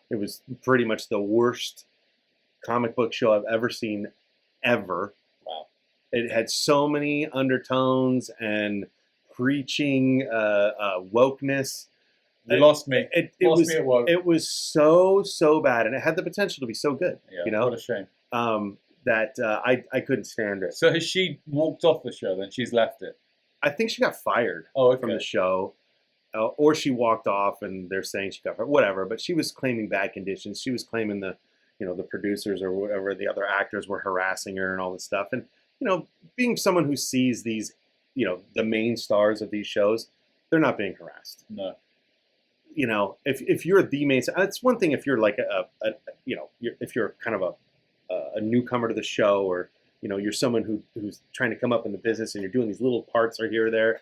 It was pretty much the worst comic book show I've ever seen, ever. Wow. It had so many undertones and preaching wokeness. You lost me. It was so bad, and it had the potential to be so good. Yeah, you know, what a shame. That I couldn't stand it. So has she walked off the show? Then she's left it. I think she got fired from the show, or she walked off, and they're saying she got fired. Whatever, but she was claiming bad conditions. She was claiming the producers or whatever, the other actors were harassing her and all this stuff. And you know, being someone who sees these, you know, the main stars of these shows, they're not being harassed. No. You know, if you're the main, it's one thing if you're like if you're kind of a newcomer to the show, or you know, you're someone who's trying to come up in the business and you're doing these little parts or here or there,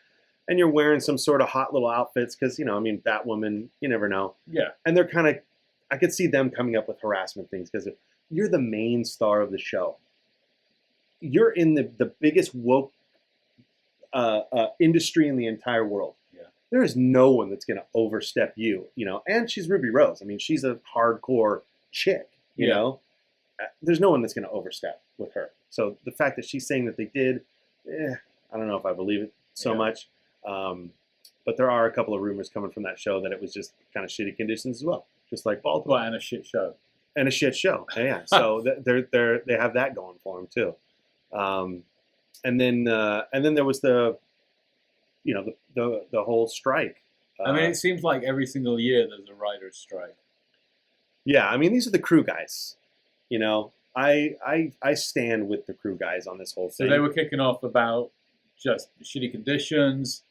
and you're wearing some sort of hot little outfits because, you know, I mean, Batwoman, you never know. Yeah. And they're kind of, I could see them coming up with harassment things because you're the main star of the show. You're in the biggest woke industry in the entire world. Yeah. There is no one that's going to overstep you, you know. And she's Ruby Rose. I mean, she's a hardcore chick, you Yeah. know. There's no one that's going to overstep with her. So the fact that she's saying that they did, I don't know if I believe it so Yeah. much. But there are a couple of rumors coming from that show that it was just kind of shitty conditions as well, just like Baltimore. Well, and a shit show. And a shit show. Yeah. So they have that going for them too. And then there was the whole strike. I mean, it seems like every single year there's a writer's strike. Yeah, I mean, these are the crew guys. You know, I stand with the crew guys on this whole So thing. they were kicking off about just shitty conditions,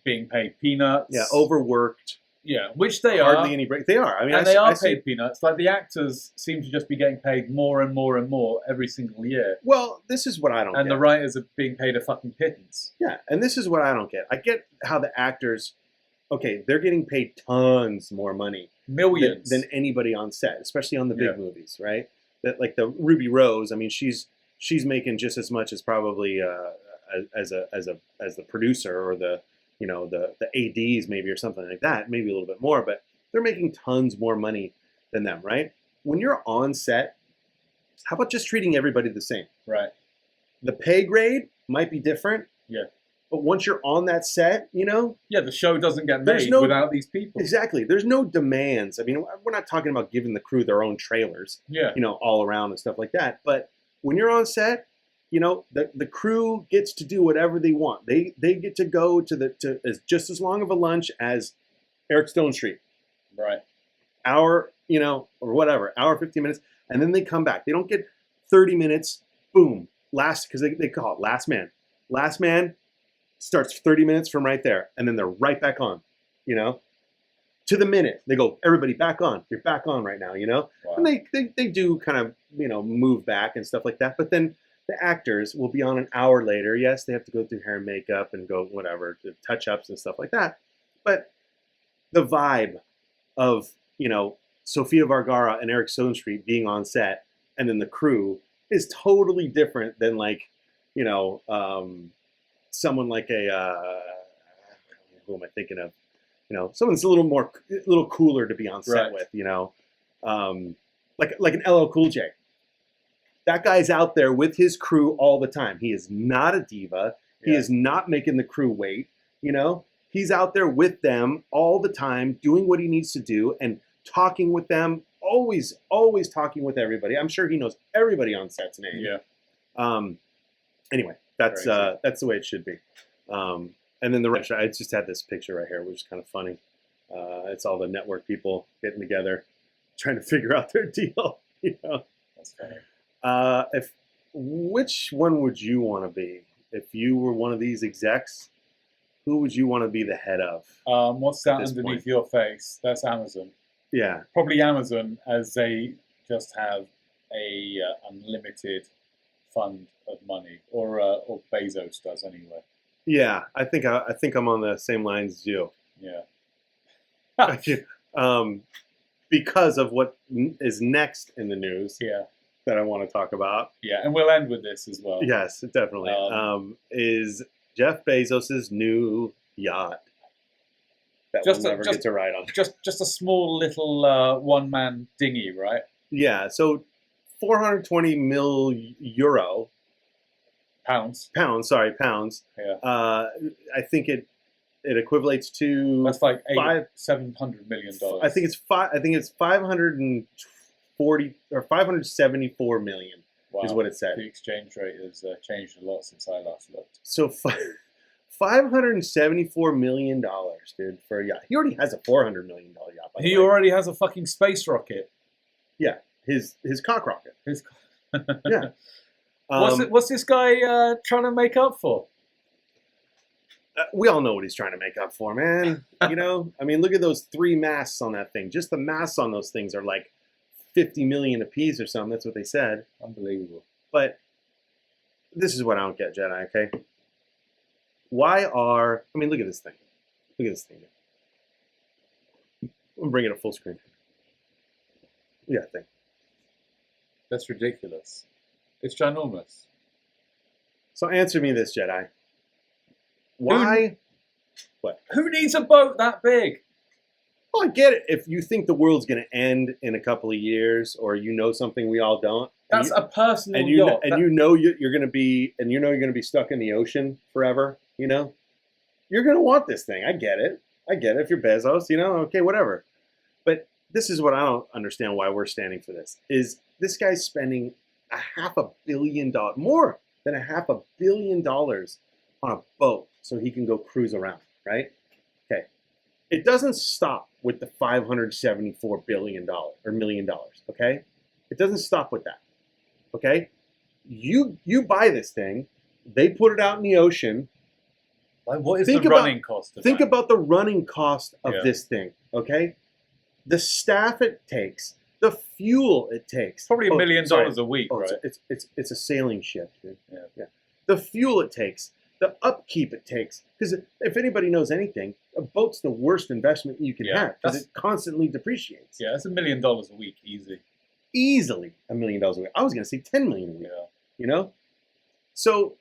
being paid peanuts. Yeah, overworked. Yeah, which they hardly are. any break. They are. I mean, And they are I see- paid peanuts. Like the actors seem to just be getting paid more and more and more every single year. Well, this is what I don't And get. the writers are being paid a fucking pittance. Yeah, and this is what I don't get. I get how the actors, okay, they're getting paid tons more money Millions. than anybody on set, especially on the big Yeah. movies, right? That like the Ruby Rose. I mean, she's making just as much as probably as the producer or the ADs maybe or something like that, maybe a little bit more, but they're making tons more money than them, right? When you're on set, how about just treating everybody the same? Right. The pay grade might be different. Yeah. But once you're on that set, you know, Yeah, the show doesn't get There's made no- without these people. exactly. There's no demands. I mean, we're not talking about giving the crew their own trailers, Yeah. you know, all around and stuff like that. But when you're on set, you know, the crew gets to do whatever they want. They get to go to as just as long of a lunch as Eric Stone Street, Right. hour, you know, or whatever, hour 15 minutes, and then they come back. They don't get 30 minutes. Boom, because they call it last man. Last man starts 30 minutes from right there, and then they're right back on, you know, to the minute. They go, everybody back on. You're back on right now, you know. Wow. And they do kind of, you know, move back and stuff like that. But then the actors will be on an hour later. Yes, they have to go through hair and makeup and go whatever, to touch-ups and stuff like that. But the vibe of, you know, Sofia Vergara and Eric Stone Street being on set and then the crew is totally different than like, you know, someone like who am I thinking of? You know, someone's a little cooler to be on set Right. with, you know, like an LL Cool J. That guy's out there with his crew all the time. He is not a diva. He Yeah. is not making the crew wait. You know, he's out there with them all the time, doing what he needs to do and talking with them. Always talking with everybody. I'm sure he knows everybody on set's name. Yeah. Anyway, that's Very the way it should be. And then the rest, I just had this picture right here, which is kind of funny. It's all the network people getting together, trying to figure out their deal. You know, That's funny. which one would you want to be if you were one of these execs? Who would you want to be the head of? What's that At this underneath point. your face? That's Amazon. Yeah, Probably Amazon, as they just have a unlimited fund of money, or Bezos does anyway. yeah. I think I'm on the same lines as you. Yeah. Because of what is next in the news Yeah. that I want to talk about. Yeah. And we'll end with this as well. Yes, definitely. Is Jeff Bezos's new yacht that Just we'll a- never just- get to ride on. Just a small little one-man dinghy, right? Yeah, so 420 mil euro Pounds. pounds. Yeah. I think it equivalates to That's like $700 million. I think it's 540 or 574 million Wow. is what it said. The exchange rate has changed a lot since I last looked. So $574 million, dude, for a yacht. He already has a $400 million yacht. By the He way. already has a fucking space rocket. Yeah, his cock rocket. His- Yeah. What's this guy trying to make up for? We all know what he's trying to make up for, man. You know, I mean, look at those 3 masts on that thing. Just the masts on those things are like 50 million a piece or something. That's what they said. Unbelievable. But this is what I don't get, Jedi. Okay, look at this thing. Look at this thing. I'm bringing it full screen. Look at that thing. That's ridiculous. It's ginormous. So answer me this, Jedi. Why? Who needs a boat that big? Well, I get it. If you think the world's going to end in a couple of years, or you know something we all don't, That's a personal and you yacht. and you know you're going to be, and you know you're going to be stuck in the ocean forever. You know, you're going to want this thing. I get it. If you're Bezos, you know, okay, whatever. But this is what I don't understand why we're standing for this. Is this guy's spending $500 million, more than $500 million on a boat so he can go cruise around, right? Okay. It doesn't stop with the $574 billion or $1 million, okay? It doesn't stop with that, okay? You buy this thing, they put it out in the ocean. Like, what is the running cost of Think that? about the running cost of this thing, okay? The staff it takes, the fuel it takes. Probably $1 million a week, right? It's a sailing ship, dude. Yeah. The fuel it takes, the upkeep it takes. Because if anybody knows anything, a boat's the worst investment you can have because it constantly depreciates. Yeah, it's $1 million a week, easy. Easily $1 million a week. I was going to say $10 million a week. Yeah. You know, so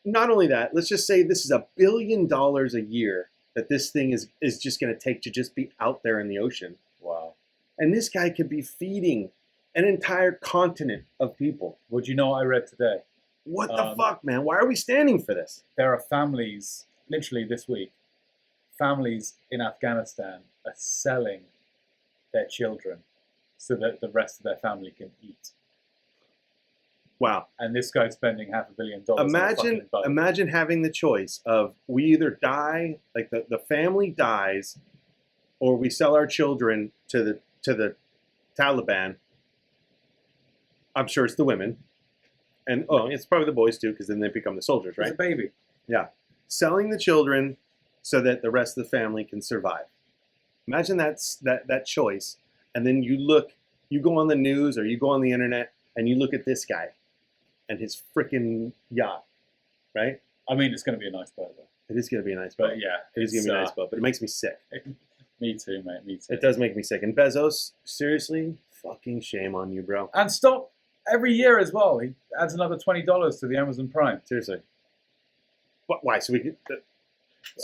not only that, let's just say this is $1 billion a year that this thing is just going to take to just be out there in the ocean. Wow. And this guy could be feeding an entire continent of people. Well, do you know what I read today? What the fuck, man? Why are we standing for this? There are families, literally this week, families in Afghanistan are selling their children so that the rest of their family can eat. Wow. And this guy's spending $500 million on a fucking boat. Imagine having the choice of we either die, like the family dies, or we sell our children to the Taliban. I'm sure it's the women. And it's probably the boys too, because then they become the soldiers, right? It's a baby. Yeah. Selling the children so that the rest of the family can survive. Imagine that choice. And then you go on the news or you go on the internet and you look at this guy and his freaking yacht, right? I mean, it's going to be a nice boat, though. It is going to be a nice boat. But yeah. It is going to be a nice boat, but it makes me sick. Me too, mate. Me too. It does make me sick. And Bezos, seriously, fucking shame on you, bro. And stop every year as well. He adds another $20 to the Amazon Prime. Seriously. Why? So you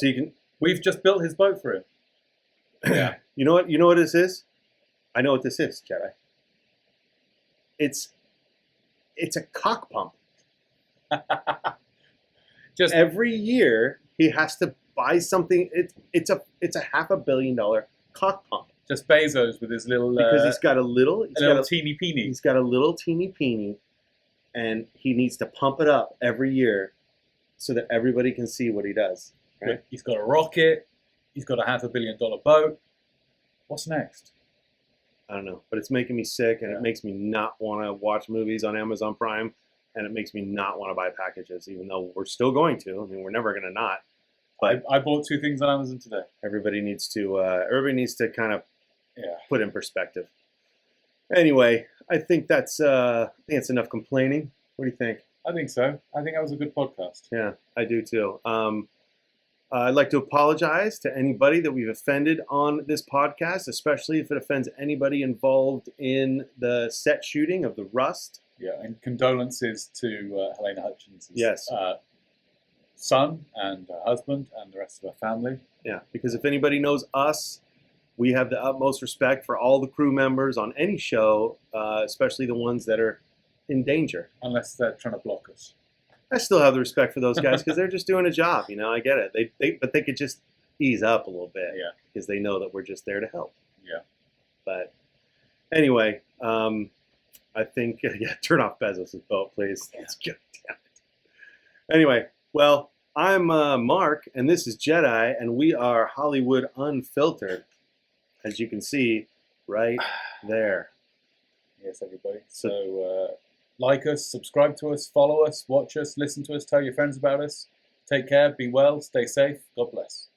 can. We've just built his boat for him. Yeah. You know what? You know what this is? I know what this is, Jedi. It's a cock pump. Just every year he has to buy something. It's a $500 million cock pump. Just Bezos with his little because he's got a little teeny peeny. He's got a little teeny peeny, and he needs to pump it up every year so that everybody can see what he does. Right? He's got a rocket. He's got a $500 million boat. What's next? I don't know, but it's making me sick, and it makes me not want to watch movies on Amazon Prime, and it makes me not want to buy packages, even though we're still going to. I mean, we're never going to not. But I bought 2 things on Amazon today. Everybody needs to kind of put in perspective. Anyway, I think that's enough complaining. What do you think? I think so. I think that was a good podcast. Yeah, I do too. I'd like to apologize to anybody that we've offended on this podcast, especially if it offends anybody involved in the set shooting of the Rust. Yeah, and condolences to Helena Hutchins' yes. Son and her husband and the rest of her family. Yeah, because if anybody knows us, we have the utmost respect for all the crew members on any show, especially the ones that are in danger. Unless they're trying to block us. I still have the respect for those guys because they're just doing a job. You know, I get it. But they could just ease up a little bit. Yeah. Because they know that we're just there to help. Yeah. But anyway, I think turn off Bezos' boat, please. That's good. Damn it. Anyway, well, I'm Mark, and this is Jedi, and we are Hollywood Unfiltered, as you can see right there. Yes, everybody. So like us, subscribe to us, follow us, watch us, listen to us, tell your friends about us. Take care, be well, stay safe. God bless.